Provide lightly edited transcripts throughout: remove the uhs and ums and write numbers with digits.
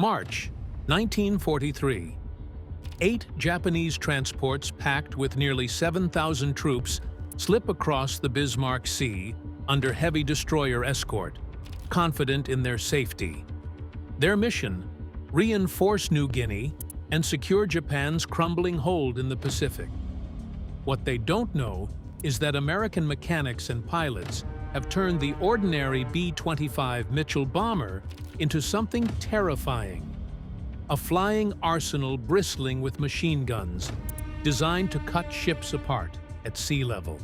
March 1943. 8 Japanese transports packed with nearly 7,000 troops slip across the Bismarck Sea under heavy destroyer escort, confident in their safety. Their mission: reinforce New Guinea and secure Japan's crumbling hold in the Pacific. What they don't know is that American mechanics and pilots have turned the ordinary B-25 Mitchell bomber into something terrifying. A flying arsenal bristling with machine guns, designed to cut ships apart at sea level.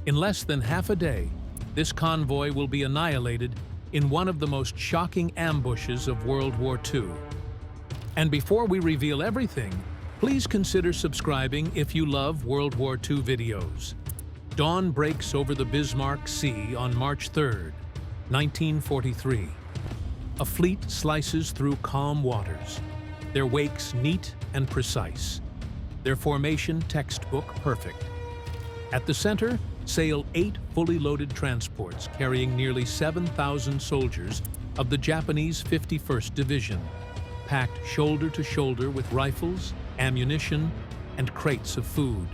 In less than half a day, this convoy will be annihilated in one of the most shocking ambushes of World War II. And before we reveal everything, please consider subscribing if you love World War II videos. Dawn breaks over the Bismarck Sea on March 3, 1943. A fleet slices through calm waters, their wakes neat and precise, their formation textbook perfect. At the center sail 8 fully loaded transports carrying nearly 7,000 soldiers of the Japanese 51st Division, packed shoulder to shoulder with rifles, ammunition, and crates of food.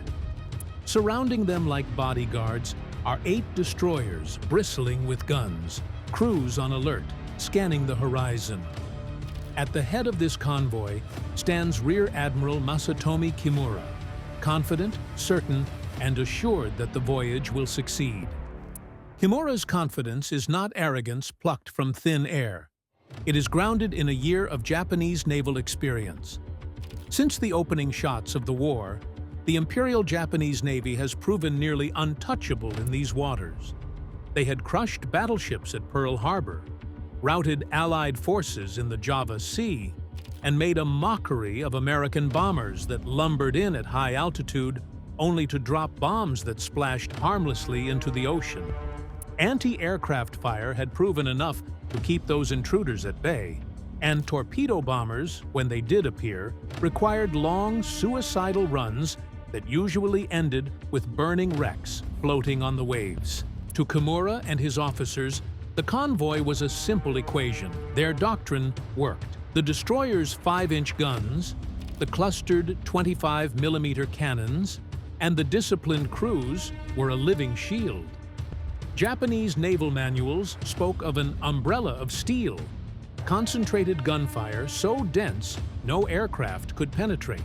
Surrounding them like bodyguards are 8 destroyers bristling with guns, crews on alert, scanning the horizon. At the head of this convoy stands Rear Admiral Masatomi Kimura, confident, certain, and assured that the voyage will succeed. Kimura's confidence is not arrogance plucked from thin air. It is grounded in a year of Japanese naval experience. Since the opening shots of the war, the Imperial Japanese Navy has proven nearly untouchable in these waters. They had crushed battleships at Pearl Harbor, routed Allied forces in the Java Sea, and made a mockery of American bombers that lumbered in at high altitude only to drop bombs that splashed harmlessly into the ocean. Anti-aircraft fire had proven enough to keep those intruders at bay, and torpedo bombers, when they did appear, required long, suicidal runs that usually ended with burning wrecks floating on the waves. To Kimura and his officers, the convoy was a simple equation. Their doctrine worked. The destroyers' 5-inch guns, the clustered 25mm cannons, and the disciplined crews were a living shield. Japanese naval manuals spoke of an umbrella of steel, concentrated gunfire so dense no aircraft could penetrate.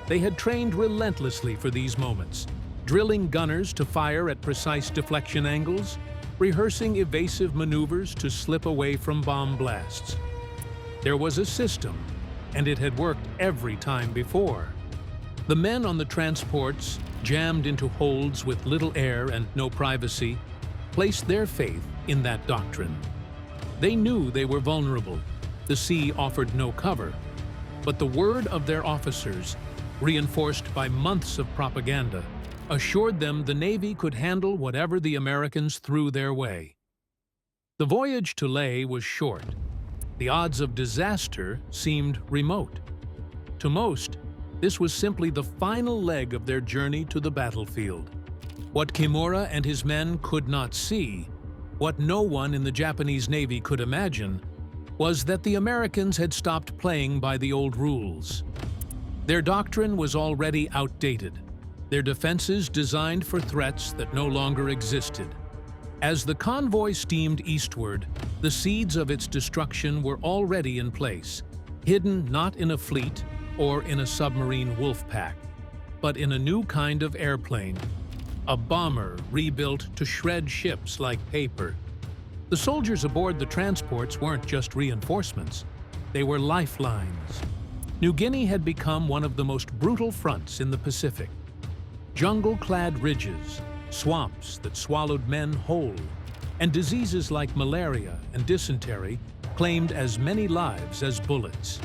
They had trained relentlessly for these moments, drilling gunners to fire at precise deflection angles, rehearsing evasive maneuvers to slip away from bomb blasts. There was a system, and it had worked every time before. The men on the transports, jammed into holds with little air and no privacy, placed their faith in that doctrine. They knew they were vulnerable. The sea offered no cover. But the word of their officers, reinforced by months of propaganda, assured them the Navy could handle whatever the Americans threw their way. The voyage to Leh was short. The odds of disaster seemed remote. To most, this was simply the final leg of their journey to the battlefield. What Kimura and his men could not see, what no one in the Japanese Navy could imagine, was that the Americans had stopped playing by the old rules. Their doctrine was already outdated, their defenses designed for threats that no longer existed. As the convoy steamed eastward, the seeds of its destruction were already in place, hidden not in a fleet or in a submarine wolf pack, but in a new kind of airplane, a bomber rebuilt to shred ships like paper. The soldiers aboard the transports weren't just reinforcements, they were lifelines. New Guinea had become one of the most brutal fronts in the Pacific. Jungle-clad ridges, swamps that swallowed men whole, and diseases like malaria and dysentery claimed as many lives as bullets.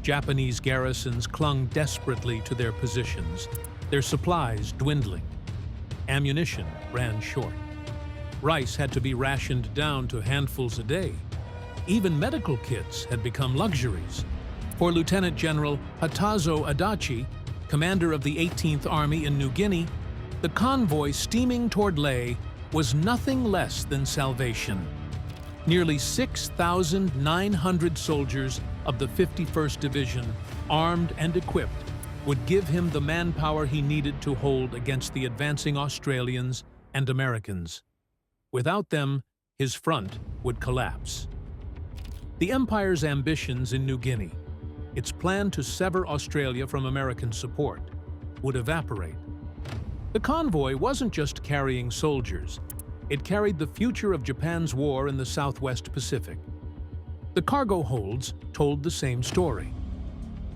Japanese garrisons clung desperately to their positions, their supplies dwindling. Ammunition ran short. Rice had to be rationed down to handfuls a day. Even medical kits had become luxuries. For Lieutenant General Hatazo Adachi, commander of the 18th Army in New Guinea, the convoy steaming toward Leh was nothing less than salvation. Nearly 6,900 soldiers of the 51st Division, armed and equipped, would give him the manpower he needed to hold against the advancing Australians and Americans. Without them, his front would collapse. The Empire's ambitions in New Guinea, its plan to sever Australia from American support, would evaporate. The convoy wasn't just carrying soldiers, it carried the future of Japan's war in the Southwest Pacific. The cargo holds told the same story.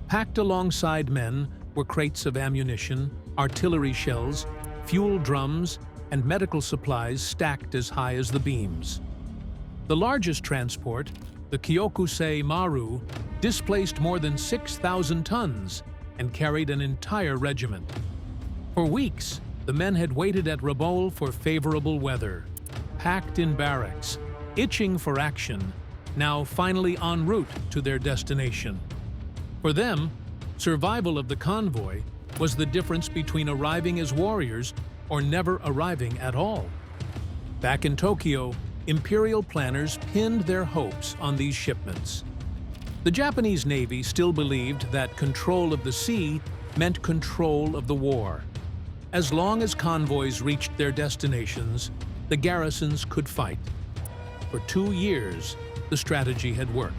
Packed alongside men were crates of ammunition, artillery shells, fuel drums, and medical supplies stacked as high as the beams. The largest transport, the Kyokusei Maru, displaced more than 6,000 tons and carried an entire regiment. For weeks, the men had waited at Rabaul for favorable weather, packed in barracks, itching for action, now finally en route to their destination. For them, survival of the convoy was the difference between arriving as warriors or never arriving at all. Back in Tokyo, imperial planners pinned their hopes on these shipments. The Japanese Navy still believed that control of the sea meant control of the war. As long as convoys reached their destinations, the garrisons could fight. For 2 years, the strategy had worked.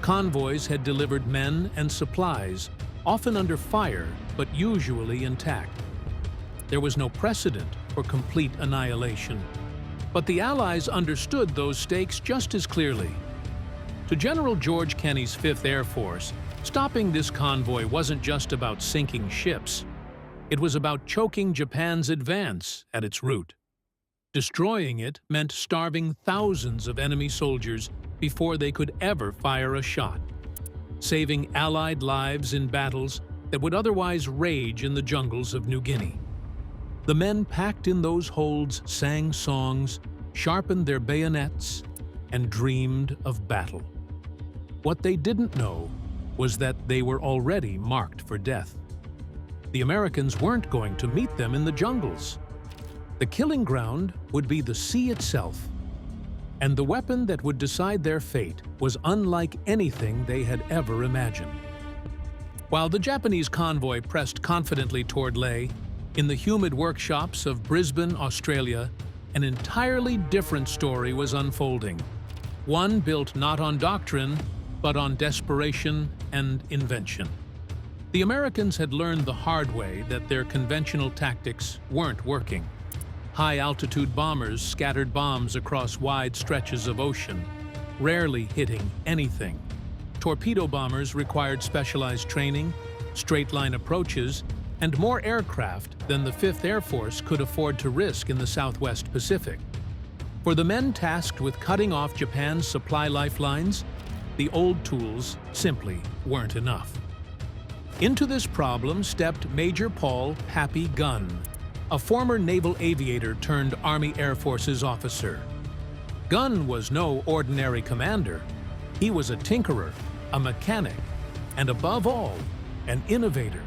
Convoys had delivered men and supplies, often under fire, but usually intact. There was no precedent for complete annihilation. But the Allies understood those stakes just as clearly. To General George Kenney's 5th Air Force, stopping this convoy wasn't just about sinking ships. It was about choking Japan's advance at its root. Destroying it meant starving thousands of enemy soldiers before they could ever fire a shot, saving Allied lives in battles that would otherwise rage in the jungles of New Guinea. The men packed in those holds sang songs, sharpened their bayonets, and dreamed of battle. What they didn't know was that they were already marked for death. The Americans weren't going to meet them in the jungles. The killing ground would be the sea itself, and the weapon that would decide their fate was unlike anything they had ever imagined. While the Japanese convoy pressed confidently toward Lae, in the humid workshops of Brisbane, Australia, an entirely different story was unfolding. One built not on doctrine, but on desperation and invention. The Americans had learned the hard way that their conventional tactics weren't working. High-altitude bombers scattered bombs across wide stretches of ocean, rarely hitting anything. Torpedo bombers required specialized training, straight-line approaches, and more aircraft than the 5th Air Force could afford to risk in the Southwest Pacific. For the men tasked with cutting off Japan's supply lifelines, the old tools simply weren't enough. Into this problem stepped Major Paul "Pappy" Gunn, a former naval aviator turned Army Air Forces officer. Gunn was no ordinary commander. He was a tinkerer, a mechanic, and above all, an innovator.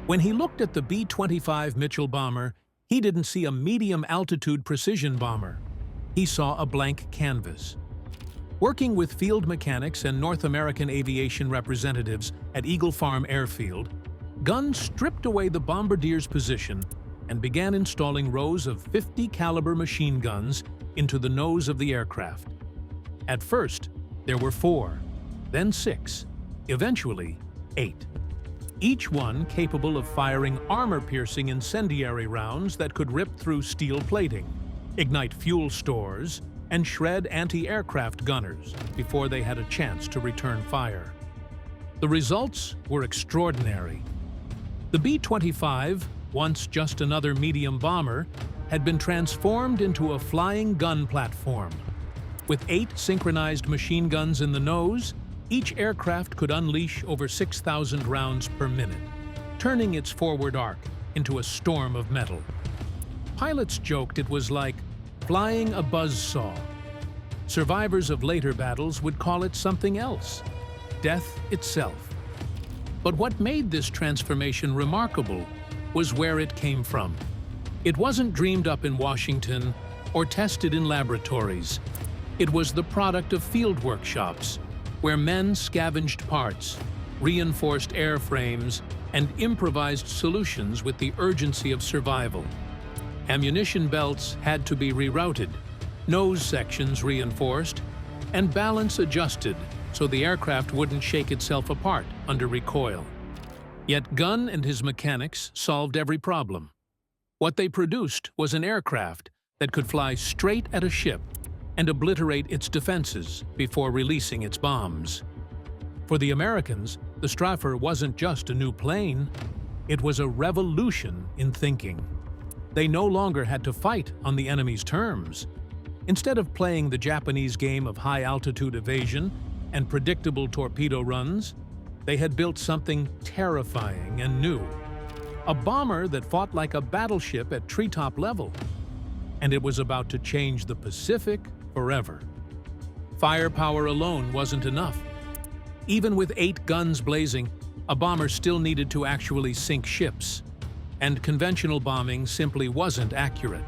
When he looked at the B-25 Mitchell bomber, he didn't see a medium-altitude precision bomber. He saw a blank canvas. Working with field mechanics and North American aviation representatives at Eagle Farm Airfield, Gunn stripped away the bombardier's position and began installing rows of 50-caliber machine guns into the nose of the aircraft. At first, there were 4, then 6, eventually 8. Each one capable of firing armor-piercing incendiary rounds that could rip through steel plating, ignite fuel stores, and shred anti-aircraft gunners before they had a chance to return fire. The results were extraordinary. The B-25, once just another medium bomber, had been transformed into a flying gun platform. With 8 synchronized machine guns in the nose, each aircraft could unleash over 6,000 rounds per minute, turning its forward arc into a storm of metal. Pilots joked it was like flying a buzzsaw. Survivors of later battles would call it something else, death itself. But what made this transformation remarkable was where it came from. It wasn't dreamed up in Washington or tested in laboratories. It was the product of field workshops, where men scavenged parts, reinforced airframes, and improvised solutions with the urgency of survival. Ammunition belts had to be rerouted, nose sections reinforced, and balance adjusted so the aircraft wouldn't shake itself apart under recoil. Yet Gunn and his mechanics solved every problem. What they produced was an aircraft that could fly straight at a ship and obliterate its defenses before releasing its bombs. For the Americans, the Strafer wasn't just a new plane, it was a revolution in thinking. They no longer had to fight on the enemy's terms. Instead of playing the Japanese game of high-altitude evasion and predictable torpedo runs, they had built something terrifying and new. A bomber that fought like a battleship at treetop level. And it was about to change the Pacific forever. Firepower alone wasn't enough. Even with 8 guns blazing, a bomber still needed to actually sink ships, and conventional bombing simply wasn't accurate.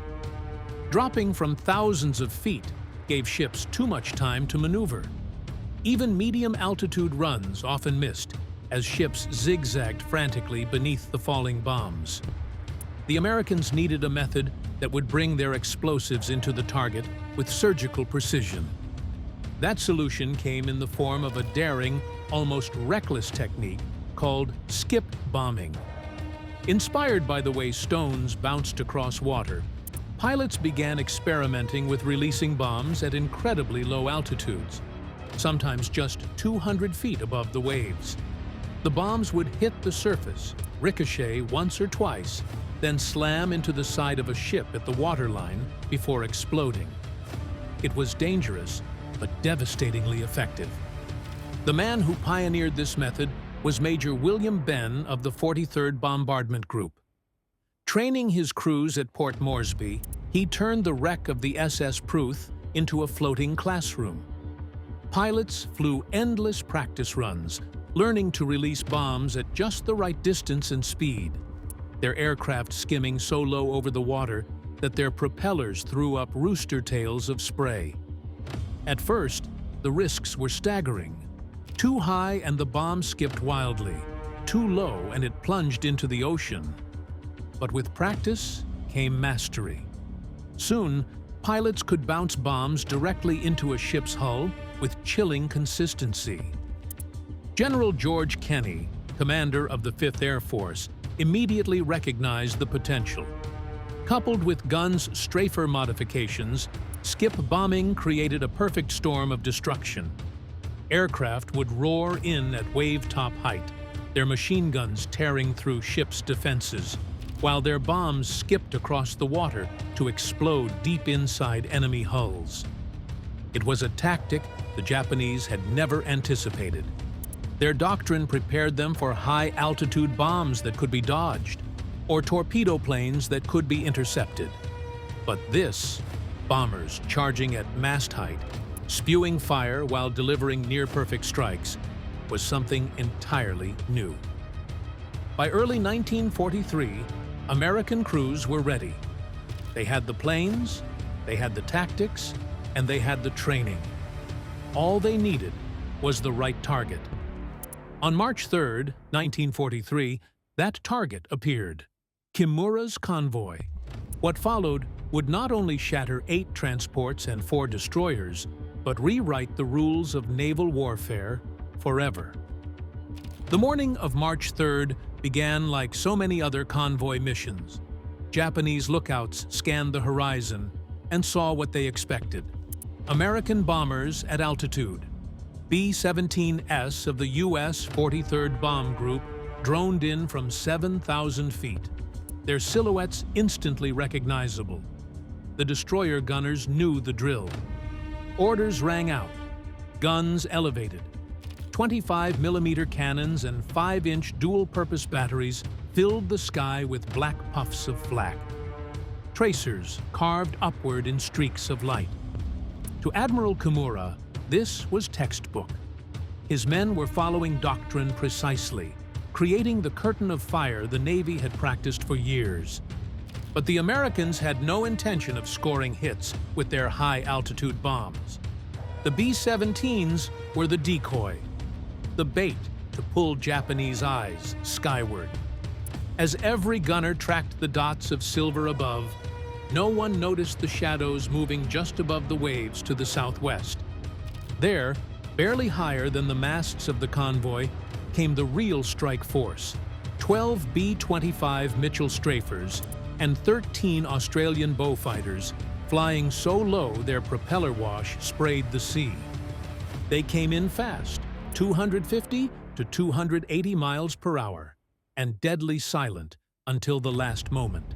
Dropping from thousands of feet gave ships too much time to maneuver. Even medium-altitude runs often missed, as ships zigzagged frantically beneath the falling bombs. The Americans needed a method that would bring their explosives into the target with surgical precision. That solution came in the form of a daring, almost reckless technique called skip bombing. Inspired by the way stones bounced across water, pilots began experimenting with releasing bombs at incredibly low altitudes, sometimes just 200 feet above the waves. The bombs would hit the surface, ricochet once or twice, then slam into the side of a ship at the waterline before exploding. It was dangerous, but devastatingly effective. The man who pioneered this method was Major William Benn of the 43rd Bombardment Group. Training his crews at Port Moresby, he turned the wreck of the SS Pruth into a floating classroom. Pilots flew endless practice runs, learning to release bombs at just the right distance and speed, their aircraft skimming so low over the water that their propellers threw up rooster tails of spray. At first, the risks were staggering. Too high and the bomb skipped wildly. Too low and it plunged into the ocean. But with practice came mastery. Soon, pilots could bounce bombs directly into a ship's hull with chilling consistency. General George Kenney, commander of the 5th Air Force, immediately recognized the potential. Coupled with Gunn's strafer modifications, skip bombing created a perfect storm of destruction. Aircraft would roar in at wave-top height, their machine guns tearing through ships' defenses, while their bombs skipped across the water to explode deep inside enemy hulls. It was a tactic the Japanese had never anticipated. Their doctrine prepared them for high-altitude bombs that could be dodged, or torpedo planes that could be intercepted. But this, bombers charging at mast height, spewing fire while delivering near-perfect strikes, was something entirely new. By early 1943, American crews were ready. They had the planes, they had the tactics, and they had the training. All they needed was the right target. On March 3, 1943, that target appeared: Kimura's convoy. What followed would not only shatter 8 transports and 4 destroyers, but rewrite the rules of naval warfare forever. The morning of March 3rd began like so many other convoy missions. Japanese lookouts scanned the horizon and saw what they expected: American bombers at altitude. B-17S of the U.S. 43rd Bomb Group droned in from 7,000 feet, their silhouettes instantly recognizable. The destroyer gunners knew the drill. Orders rang out, guns elevated. 25mm cannons and 5-inch dual-purpose batteries filled the sky with black puffs of flak. Tracers carved upward in streaks of light. To Admiral Kimura, this was textbook. His men were following doctrine precisely, creating the curtain of fire the Navy had practiced for years. But the Americans had no intention of scoring hits with their high-altitude bombs. The B-17s were the decoy, the bait to pull Japanese eyes skyward. As every gunner tracked the dots of silver above, no one noticed the shadows moving just above the waves to the southwest. There, barely higher than the masts of the convoy, came the real strike force, 12 B-25 Mitchell strafers and 13 Australian Beaufighters, flying so low their propeller wash sprayed the sea. They came in fast, 250 to 280 miles per hour, and deadly silent until the last moment.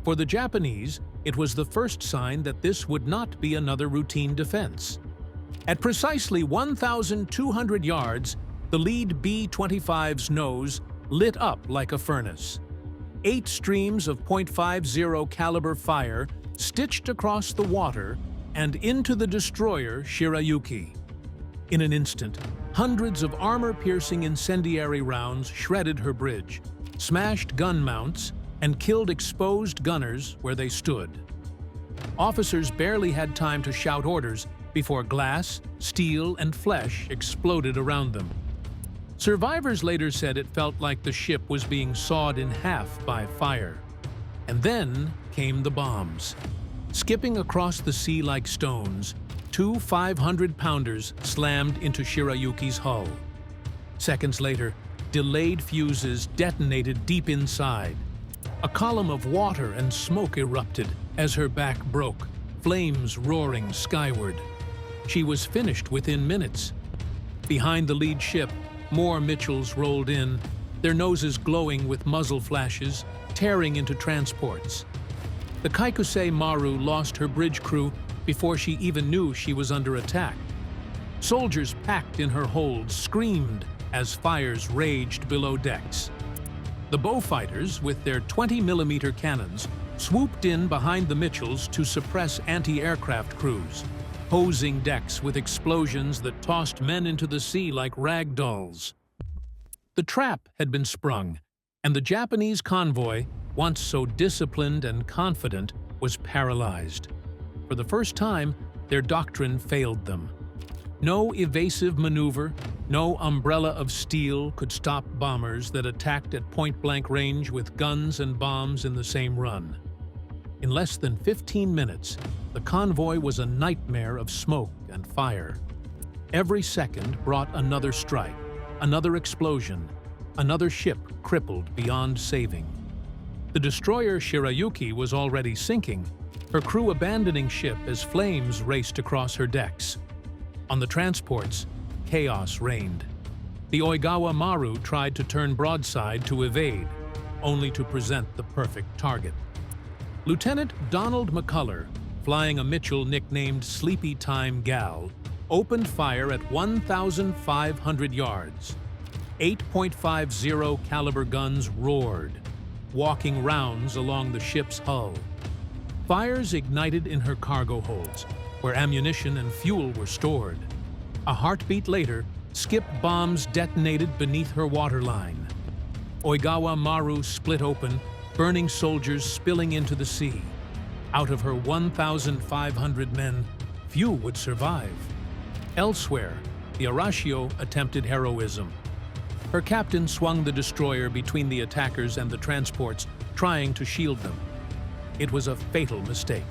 For the Japanese, it was the first sign that this would not be another routine defense. At precisely 1,200 yards, the lead B-25's nose lit up like a furnace. 8 streams of .50 caliber fire stitched across the water and into the destroyer Shirayuki. In an instant, hundreds of armor-piercing incendiary rounds shredded her bridge, smashed gun mounts, and killed exposed gunners where they stood. Officers barely had time to shout orders before glass, steel, and flesh exploded around them. Survivors later said it felt like the ship was being sawed in half by fire. And then came the bombs. Skipping across the sea like stones, 2 500-pounders slammed into Shirayuki's hull. Seconds later, delayed fuses detonated deep inside. A column of water and smoke erupted as her back broke, flames roaring skyward. She was finished within minutes. Behind the lead ship, more Mitchells rolled in, their noses glowing with muzzle flashes, tearing into transports. The Kaikusei Maru lost her bridge crew before she even knew she was under attack. Soldiers packed in her holds screamed as fires raged below decks. The Beaufighters, with their 20mm cannons, swooped in behind the Mitchells to suppress anti-aircraft crews, hosing decks with explosions that tossed men into the sea like rag dolls. The trap had been sprung, and the Japanese convoy, once so disciplined and confident, was paralyzed. For the first time, their doctrine failed them. No evasive maneuver, no umbrella of steel could stop bombers that attacked at point-blank range with guns and bombs in the same run. In less than 15 minutes, the convoy was a nightmare of smoke and fire. Every second brought another strike, another explosion, another ship crippled beyond saving. The destroyer Shirayuki was already sinking, her crew abandoning ship as flames raced across her decks. On the transports, chaos reigned. The Oigawa Maru tried to turn broadside to evade, only to present the perfect target. Lieutenant Donald McCullough, flying a Mitchell nicknamed Sleepy Time Gal, opened fire at 1,500 yards. 8.50 caliber guns roared, walking rounds along the ship's hull. Fires ignited in her cargo holds, where ammunition and fuel were stored. A heartbeat later, skip bombs detonated beneath her waterline. Oigawa Maru split open, burning soldiers spilling into the sea. Out of her 1,500 men, few would survive. Elsewhere, the Arashio attempted heroism. Her captain swung the destroyer between the attackers and the transports, trying to shield them. It was a fatal mistake.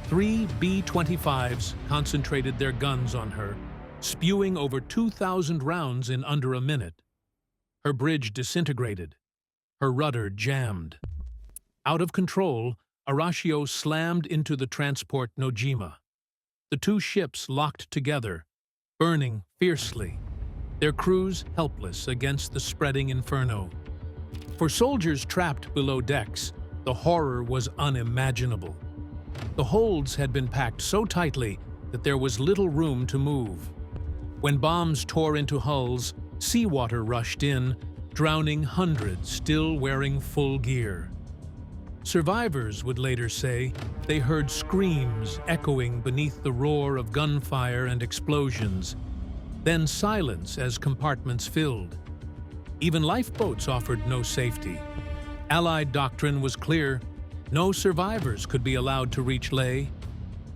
3 B-25s concentrated their guns on her, spewing over 2,000 rounds in under a minute. Her bridge disintegrated. Her rudder jammed. Out of control, Arashio slammed into the transport Nojima. The two ships locked together, burning fiercely, their crews helpless against the spreading inferno. For soldiers trapped below decks, the horror was unimaginable. The holds had been packed so tightly that there was little room to move. When bombs tore into hulls, seawater rushed in, drowning hundreds still wearing full gear. Survivors would later say they heard screams echoing beneath the roar of gunfire and explosions, then silence as compartments filled. Even lifeboats offered no safety. Allied doctrine was clear: no survivors could be allowed to reach Leh.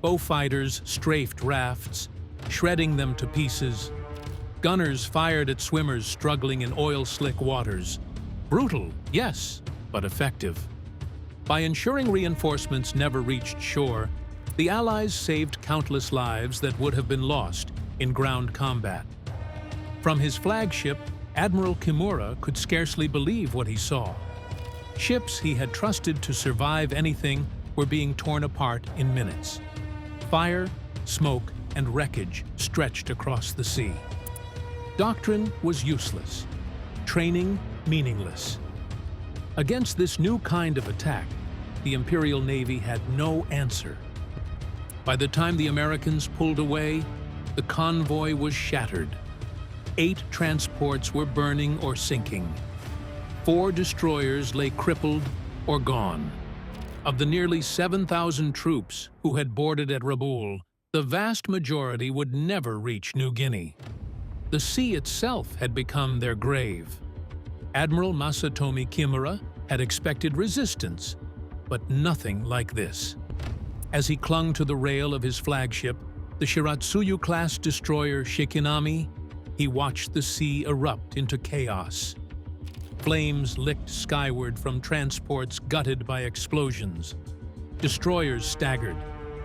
Beaufighters strafed rafts, shredding them to pieces. Gunners fired at swimmers struggling in oil-slick waters. Brutal, yes, but effective. By ensuring reinforcements never reached shore, the Allies saved countless lives that would have been lost in ground combat. From his flagship, Admiral Kimura could scarcely believe what he saw. Ships he had trusted to survive anything were being torn apart in minutes. Fire, smoke, and wreckage stretched across the sea. Doctrine was useless. Training meaningless. Against this new kind of attack, the Imperial Navy had no answer. By the time the Americans pulled away, the convoy was shattered. 8 transports were burning or sinking. 4 destroyers lay crippled or gone. Of the nearly 7,000 troops who had boarded at Rabaul, the vast majority would never reach New Guinea. The sea itself had become their grave. Admiral Masatomi Kimura had expected resistance, but nothing like this. As he clung to the rail of his flagship, the Shiratsuyu-class destroyer Shikinami, he watched the sea erupt into chaos. Flames licked skyward from transports gutted by explosions. Destroyers staggered,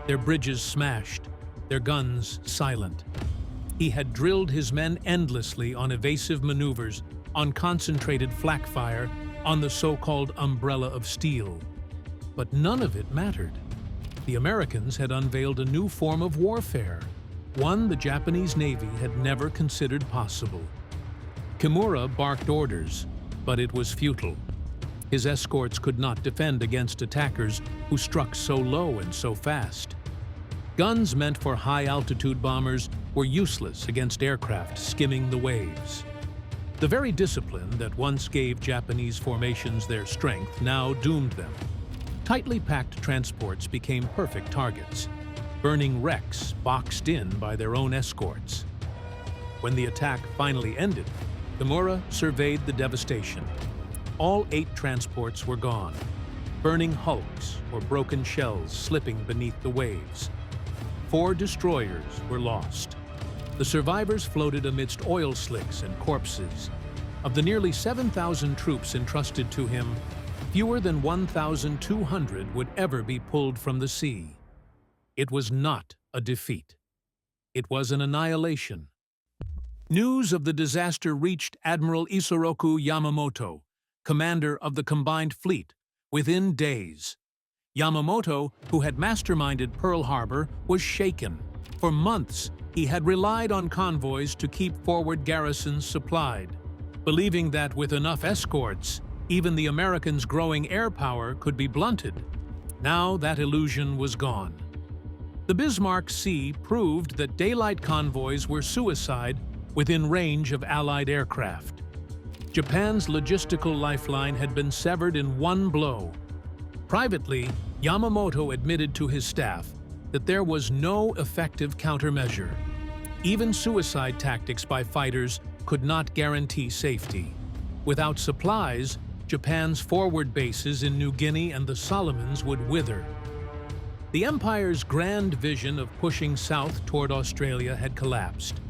their bridges smashed, their guns silent. He had drilled his men endlessly on evasive maneuvers, on concentrated flak fire, on the so-called umbrella of steel. But none of it mattered. The Americans had unveiled a new form of warfare, one the Japanese Navy had never considered possible. Kimura barked orders, but it was futile. His escorts could not defend against attackers who struck so low and so fast. Guns meant for high-altitude bombers were useless against aircraft skimming the waves. The very discipline that once gave Japanese formations their strength now doomed them. Tightly packed transports became perfect targets, burning wrecks boxed in by their own escorts. When the attack finally ended, Kimura surveyed the devastation. All 8 transports were gone, burning hulks or broken shells slipping beneath the waves. 4 destroyers were lost. The survivors floated amidst oil slicks and corpses. Of the nearly 7,000 troops entrusted to him, fewer than 1,200 would ever be pulled from the sea. It was not a defeat. It was an annihilation. News of the disaster reached Admiral Isoroku Yamamoto, commander of the combined fleet, within days. Yamamoto, who had masterminded Pearl Harbor, was shaken. For months, he had relied on convoys to keep forward garrisons supplied, believing that with enough escorts, even the Americans' growing air power could be blunted. Now that illusion was gone. The Bismarck Sea proved that daylight convoys were suicide within range of Allied aircraft. Japan's logistical lifeline had been severed in one blow. Privately, Yamamoto admitted to his staff that there was no effective countermeasure. Even suicide tactics by fighters could not guarantee safety. Without supplies, Japan's forward bases in New Guinea and the Solomons would wither. The Empire's grand vision of pushing south toward Australia had collapsed.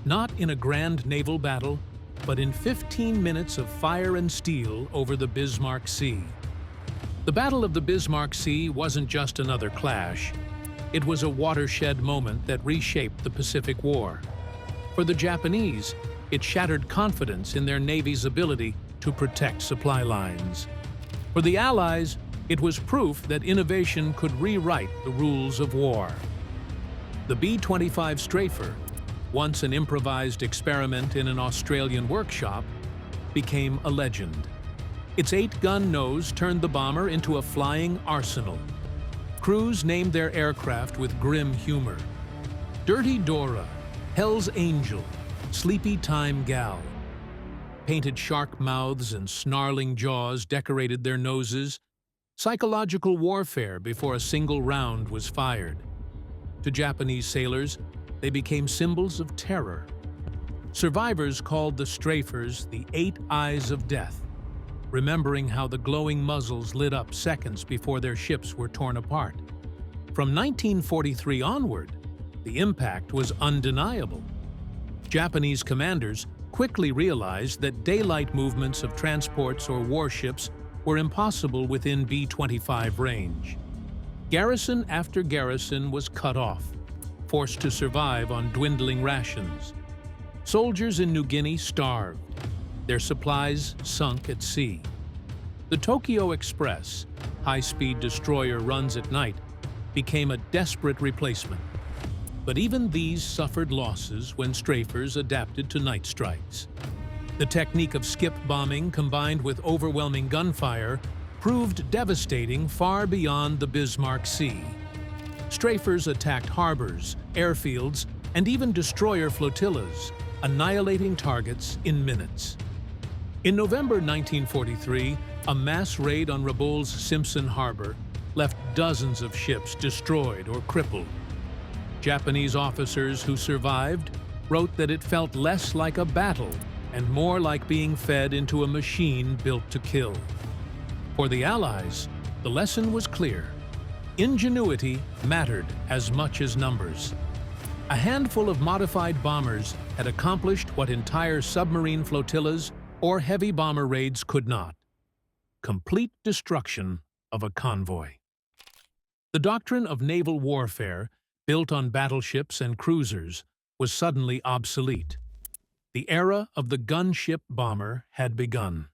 Not in a grand naval battle, but in 15 minutes of fire and steel over the Bismarck Sea. The Battle of the Bismarck Sea wasn't just another clash. It was a watershed moment that reshaped the Pacific War. For the Japanese, it shattered confidence in their Navy's ability to protect supply lines. For the Allies, it was proof that innovation could rewrite the rules of war. The B-25 strafer, once an improvised experiment in an Australian workshop, became a legend. Its 8-gun nose turned the bomber into a flying arsenal. Crews named their aircraft with grim humor. Dirty Dora, Hell's Angel, Sleepy Time Gal. Painted shark mouths and snarling jaws decorated their noses. Psychological warfare before a single round was fired. To Japanese sailors, they became symbols of terror. Survivors called the strafers the 8 Eyes of Death, remembering how the glowing muzzles lit up seconds before their ships were torn apart. From 1943 onward, The impact was undeniable. Japanese commanders quickly realized that daylight movements of transports or warships were impossible within B-25 range. Garrison after garrison was cut off, forced to survive on dwindling rations. Soldiers in New Guinea starved, their supplies sunk at sea. The Tokyo Express, high-speed destroyer runs at night, became a desperate replacement. But even these suffered losses when strafers adapted to night strikes. The technique of skip bombing combined with overwhelming gunfire proved devastating far beyond the Bismarck Sea. Strafers attacked harbors, airfields, and even destroyer flotillas, annihilating targets in minutes. In November 1943, a mass raid on Rabaul's Simpson Harbor left dozens of ships destroyed or crippled. Japanese officers who survived wrote that it felt less like a battle and more like being fed into a machine built to kill. For the Allies, the lesson was clear. Ingenuity mattered as much as numbers. A handful of modified bombers had accomplished what entire submarine flotillas or heavy bomber raids could not: complete destruction of a convoy. The doctrine of naval warfare, built on battleships and cruisers, was suddenly obsolete. The era of the gunship bomber had begun.